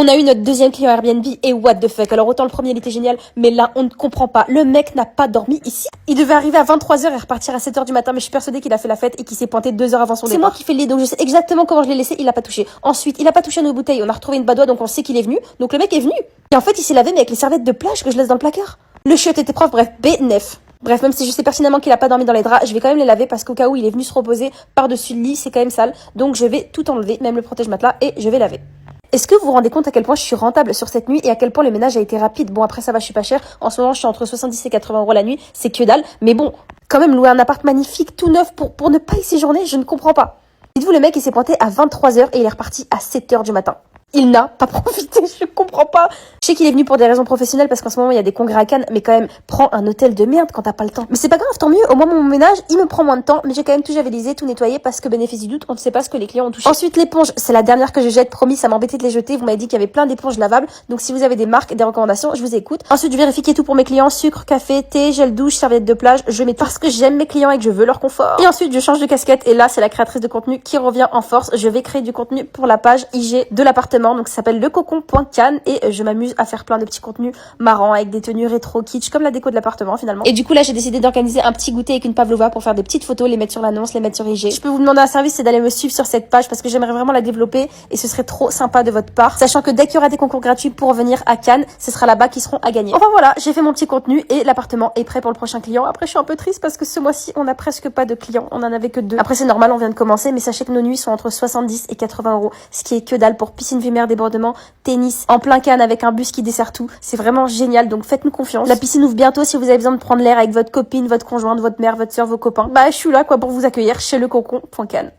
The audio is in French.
On a eu notre deuxième client Airbnb et what the fuck. Alors autant le premier il était génial, mais là on ne comprend pas. Le mec n'a pas dormi ici. Il devait arriver à 23h et repartir à 7h du matin, mais je suis persuadée qu'il a fait la fête et qu'il s'est pointé 2 heures avant son départ. C'est moi qui fais le lit, donc je sais exactement comment je l'ai laissé, il a pas touché. Ensuite, il a pas touché à nos bouteilles, on a retrouvé une badoie, donc on sait qu'il est venu. Donc le mec est venu. Et en fait, il s'est lavé mais avec les serviettes de plage que je laisse dans le placard. Le chiotte était propre, bref, B9. Bref, même si je sais pertinemment qu'il a pas dormi dans les draps, je vais quand même les laver parce qu'au cas où il est venu se reposer par-dessus le lit, c'est quand même sale. Donc je vais tout enlever, même le protège-matelas, et je vais laver. Est-ce que vous vous rendez compte à quel point je suis rentable sur cette nuit et à quel point le ménage a été rapide? Bon, après ça va, je suis pas chère. En ce moment, je suis entre 70 et 80 euros la nuit. C'est que dalle. Mais bon, quand même, louer un appart magnifique, tout neuf pour ne pas y séjourner, je ne comprends pas. Dites-vous, le mec, il s'est pointé à 23h et il est reparti à 7h du matin. Il n'a pas profité, je comprends pas. Je sais qu'il est venu pour des raisons professionnelles parce qu'en ce moment il y a des congrès à Cannes, mais quand même, prends un hôtel de merde quand t'as pas le temps. Mais c'est pas grave, tant mieux, au moins mon ménage, il me prend moins de temps, mais j'ai quand même tout javelisé, tout nettoyé parce que bénéfice du doute, on ne sait pas ce que les clients ont touché. Ensuite, l'éponge, c'est la dernière que je jette, promis, ça m'embêtait de les jeter, vous m'avez dit qu'il y avait plein d'éponges lavables, donc si vous avez des marques, des recommandations, je vous écoute. Ensuite, je vérifie qu'il y a tout pour mes clients, sucre, café, thé, gel douche, serviette de plage, je mets parce que j'aime mes clients et que je veux leur confort. Et ensuite, je change de casquette et là, c'est la créatrice de contenu qui revient en force. Je vais créer du contenu pour la page IG de l'appartement, donc ça s'appelle le cocon.cannes et je m'amuse à faire plein de petits contenus marrants avec des tenues rétro kitsch comme la déco de l'appartement finalement. Et du coup là j'ai décidé d'organiser un petit goûter avec une pavlova pour faire des petites photos, les mettre sur l'annonce, les mettre sur IG. Je peux vous demander un service, c'est d'aller me suivre sur cette page parce que j'aimerais vraiment la développer et ce serait trop sympa de votre part. Sachant que dès qu'il y aura des concours gratuits pour venir à Cannes, ce sera là-bas qui seront à gagner. Enfin voilà, j'ai fait mon petit contenu et l'appartement est prêt pour le prochain client. Après je suis un peu triste parce que ce mois-ci on a presque pas de clients, on en avait que 2. Après c'est normal, on vient de commencer, mais sachez que nos nuits sont entre 70 et 80 euros, ce qui est que dalle pour piscine vue mer, débordement, tennis, en plein Cannes avec un bus qui dessert tout. C'est vraiment génial, donc faites-nous confiance. La piscine ouvre bientôt si vous avez besoin de prendre l'air avec votre copine, votre conjointe, votre mère, votre soeur, vos copains. Bah je suis là quoi pour vous accueillir chez lecocon.cannes.